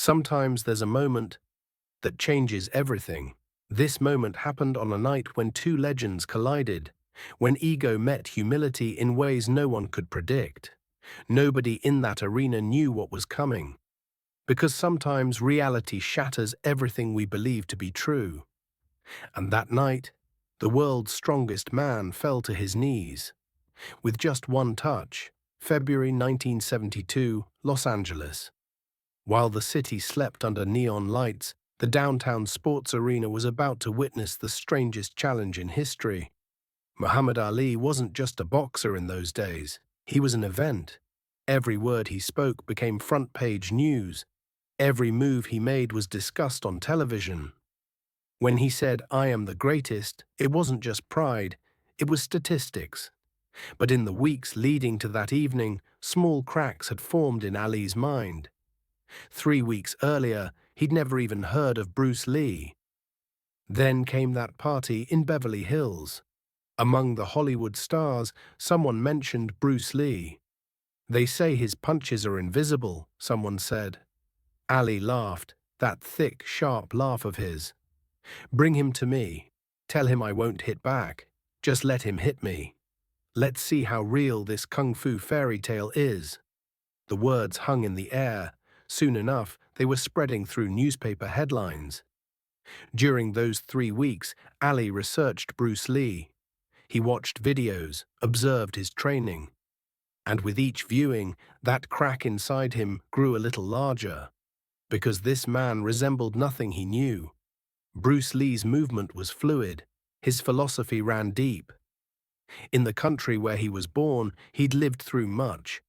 Sometimes there's a moment that changes everything. This moment happened on a night when two legends collided, when ego met humility in ways no one could predict. Nobody in that arena knew what was coming, because sometimes reality shatters everything we believe to be true. And that night, the world's strongest man fell to his knees. With just one touch, February 1972, Los Angeles. While the city slept under neon lights, the downtown sports arena was about to witness the strangest challenge in history. Muhammad Ali wasn't just a boxer in those days. He was an event. Every word he spoke became front-page news. Every move he made was discussed on television. When he said, "I am the greatest," it wasn't just pride, it was statistics. But in the weeks leading to that evening, small cracks had formed in Ali's mind. 3 weeks earlier, he'd never even heard of Bruce Lee. Then came that party in Beverly Hills. Among the Hollywood stars, someone mentioned Bruce Lee. "They say his punches are invisible," someone said. Ali laughed, that thick, sharp laugh of his. "Bring him to me. Tell him I won't hit back. Just let him hit me. Let's see how real this kung fu fairy tale is." The words hung in the air. Soon enough, they were spreading through newspaper headlines. During those 3 weeks, Ali researched Bruce Lee. He watched videos, observed his training. And with each viewing, that crack inside him grew a little larger. Because this man resembled nothing he knew. Bruce Lee's movement was fluid. His philosophy ran deep. In the country where he was born, he'd lived through much.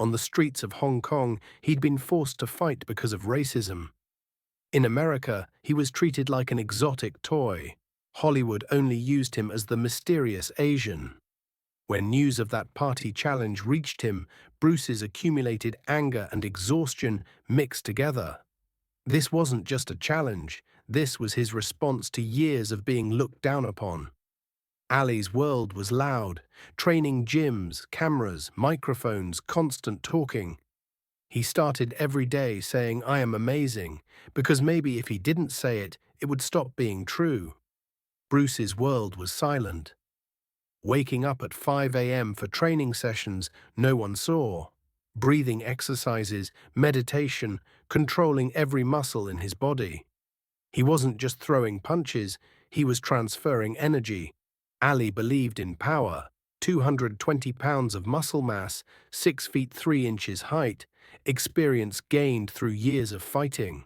On the streets of Hong Kong, he'd been forced to fight because of racism. In America, he was treated like an exotic toy. Hollywood only used him as the mysterious Asian. When news of that party challenge reached him, Bruce's accumulated anger and exhaustion mixed together. This wasn't just a challenge, this was his response to years of being looked down upon. Ali's world was loud, training gyms, cameras, microphones, constant talking. He started every day saying, "I am amazing," because maybe if he didn't say it, it would stop being true. Bruce's world was silent. Waking up at 5 a.m. for training sessions no one saw. Breathing exercises, meditation, controlling every muscle in his body. He wasn't just throwing punches, he was transferring energy. Ali believed in power. 220 pounds of muscle mass, 6 feet 3 inches height, experience gained through years of fighting.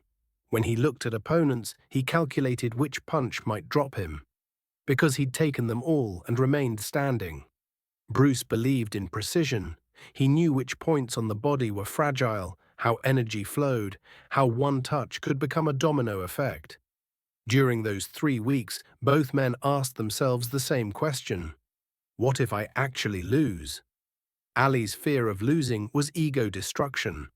When he looked at opponents, he calculated which punch might drop him, because he'd taken them all and remained standing. Bruce believed in precision. He knew which points on the body were fragile, how energy flowed, how one touch could become a domino effect. During those 3 weeks, both men asked themselves the same question. What if I actually lose? Ali's fear of losing was ego destruction.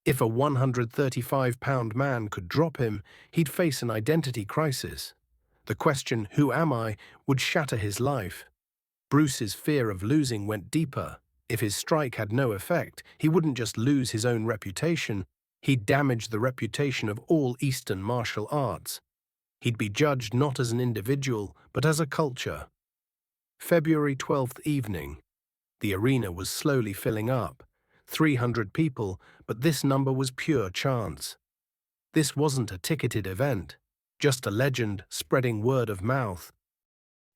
If a 135-pound man could drop him, he'd face an identity crisis. The question, "Who am I?" would shatter his life. Bruce's fear of losing went deeper. If his strike had no effect, he wouldn't just lose his own reputation, he'd damage the reputation of all Eastern martial arts. He'd be judged not as an individual, but as a culture. February 12th evening. The arena was slowly filling up. 300 people, but this number was pure chance. This wasn't a ticketed event, just a legend spreading word of mouth.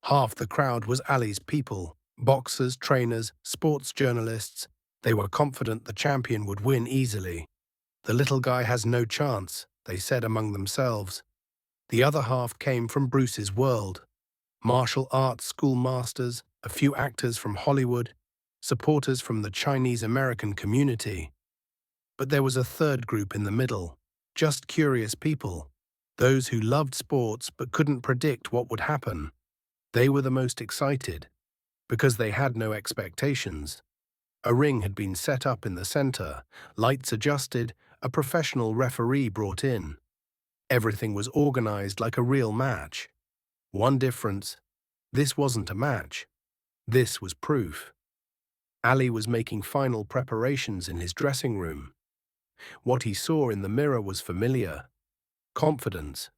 Half the crowd was Ali's people, boxers, trainers, sports journalists. They were confident the champion would win easily. "The little guy has no chance," they said among themselves. The other half came from Bruce's world. Martial arts school masters, a few actors from Hollywood, supporters from the Chinese-American community. But there was a third group in the middle, just curious people, those who loved sports but couldn't predict what would happen. They were the most excited, because they had no expectations. A ring had been set up in the center, lights adjusted, a professional referee brought in. Everything was organized like a real match. One difference: this wasn't a match. This was proof. Ali was making final preparations in his dressing room. What he saw in the mirror was familiar. Confidence.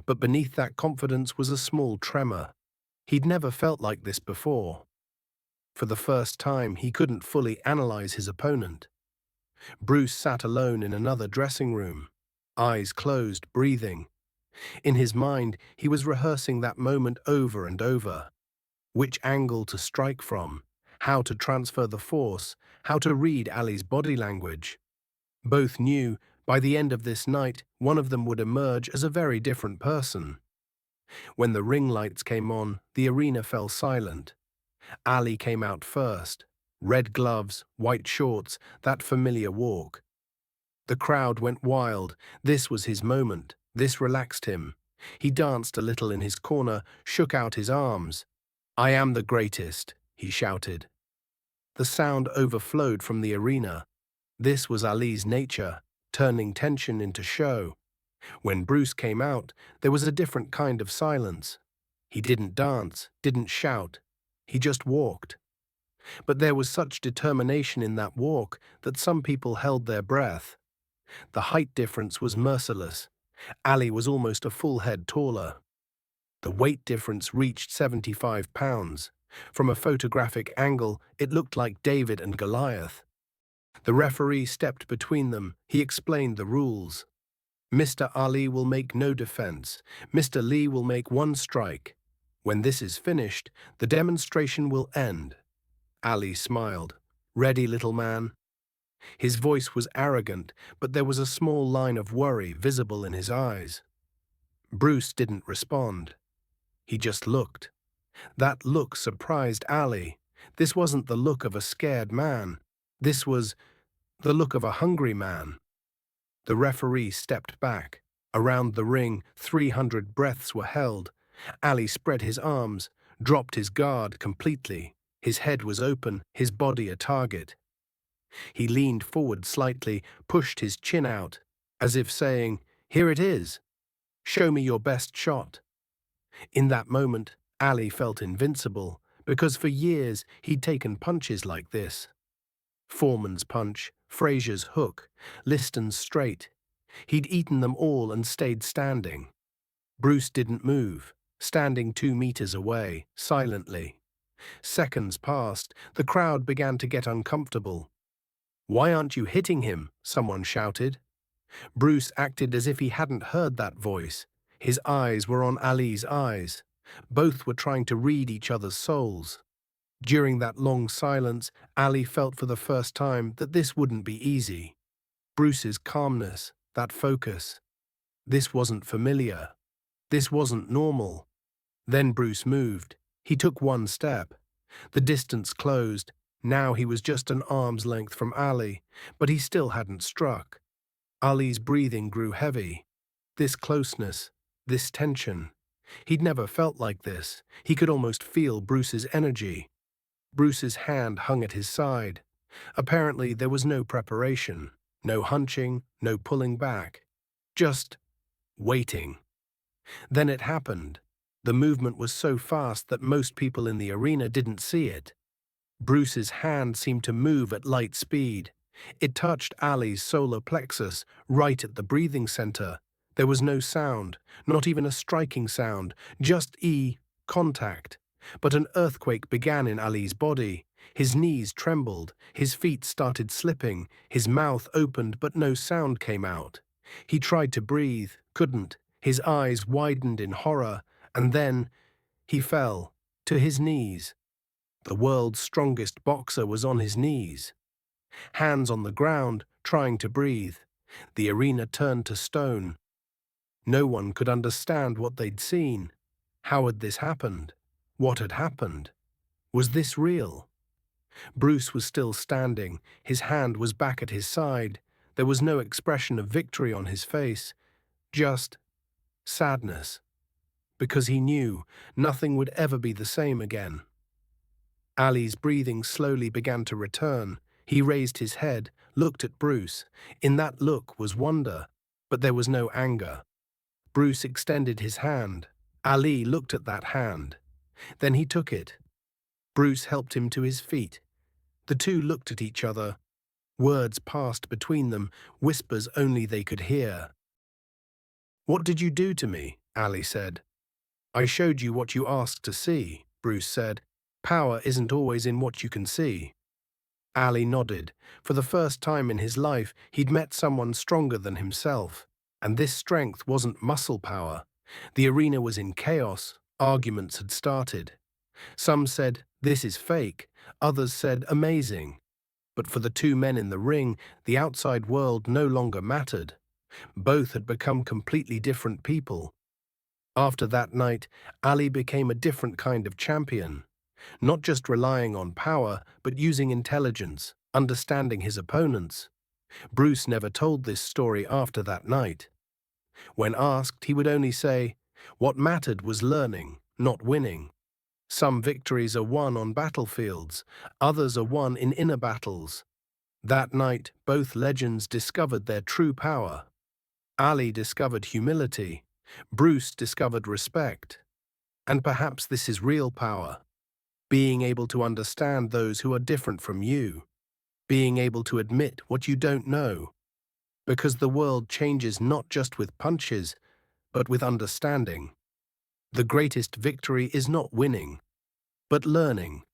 But beneath that confidence was a small tremor. He'd never felt like this before. For the first time, he couldn't fully analyze his opponent. Bruce sat alone in another dressing room, eyes closed, breathing. In his mind, he was rehearsing that moment over and over. Which angle to strike from, how to transfer the force, how to read Ali's body language. Both knew, by the end of this night, one of them would emerge as a very different person. When the ring lights came on, the arena fell silent. Ali came out first. Red gloves, white shorts, that familiar walk. The crowd went wild. This was his moment. This relaxed him. He danced a little in his corner, shook out his arms. "I am the greatest," he shouted. The sound overflowed from the arena. This was Ali's nature, turning tension into show. When Bruce came out, there was a different kind of silence. He didn't dance, didn't shout. He just walked. But there was such determination in that walk that some people held their breath. The height difference was merciless. Ali was almost a full head taller. The weight difference reached 75 pounds. From a photographic angle, it looked like David and Goliath. The referee stepped between them. He explained the rules. Mr. Ali will make no defense. Mr. Lee will make one strike. When this is finished, the demonstration will end. Ali smiled. "Ready, little man?" His voice was arrogant, but there was a small line of worry visible in his eyes. Bruce didn't respond. He just looked. That look surprised Ali. This wasn't the look of a scared man. This was the look of a hungry man. The referee stepped back. Around the ring, 300 breaths were held. Ali spread his arms, dropped his guard completely. His head was open, his body a target. He leaned forward slightly, pushed his chin out, as if saying, "Here it is. Show me your best shot." In that moment, Ali felt invincible, because for years he'd taken punches like this. Foreman's punch, Frazier's hook, Liston's straight. He'd eaten them all and stayed standing. Bruce didn't move, standing 2 meters away, silently. Seconds passed. The crowd began to get uncomfortable. "Why aren't you hitting him?" someone shouted. Bruce acted as if he hadn't heard that voice. His eyes were on Ali's eyes. Both were trying to read each other's souls. During that long silence, Ali felt for the first time that this wouldn't be easy. Bruce's calmness, that focus. This wasn't familiar. This wasn't normal. Then Bruce moved. He took one step. The distance closed. Now he was just an arm's length from Ali, but he still hadn't struck. Ali's breathing grew heavy. This closeness, this tension. He'd never felt like this. He could almost feel Bruce's energy. Bruce's hand hung at his side. Apparently there was no preparation, no hunching, no pulling back. Just waiting. Then it happened. The movement was so fast that most people in the arena didn't see it. Bruce's hand seemed to move at light speed. It touched Ali's solar plexus, right at the breathing center. There was no sound, not even a striking sound, just contact. But an earthquake began in Ali's body. His knees trembled, his feet started slipping, his mouth opened but no sound came out. He tried to breathe, couldn't. His eyes widened in horror, and then he fell to his knees. The world's strongest boxer was on his knees. Hands on the ground, trying to breathe. The arena turned to stone. No one could understand what they'd seen. How had this happened? What had happened? Was this real? Bruce was still standing. His hand was back at his side. There was no expression of victory on his face, just sadness, because he knew nothing would ever be the same again. Ali's breathing slowly began to return. He raised his head, looked at Bruce. In that look was wonder, but there was no anger. Bruce extended his hand. Ali looked at that hand. Then he took it. Bruce helped him to his feet. The two looked at each other. Words passed between them, whispers only they could hear. "What did you do to me?" Ali said. "I showed you what you asked to see," Bruce said. "Power isn't always in what you can see." Ali nodded. For the first time in his life, he'd met someone stronger than himself. And this strength wasn't muscle power. The arena was in chaos. Arguments had started. Some said, "This is fake." Others said, "Amazing." But for the two men in the ring, the outside world no longer mattered. Both had become completely different people. After that night, Ali became a different kind of champion. Not just relying on power, but using intelligence, understanding his opponents. Bruce never told this story after that night. When asked, he would only say, "What mattered was learning, not winning." Some victories are won on battlefields, others are won in inner battles. That night, both legends discovered their true power. Ali discovered humility, Bruce discovered respect. And perhaps this is real power. Being able to understand those who are different from you. Being able to admit what you don't know. Because the world changes not just with punches, but with understanding. The greatest victory is not winning, but learning.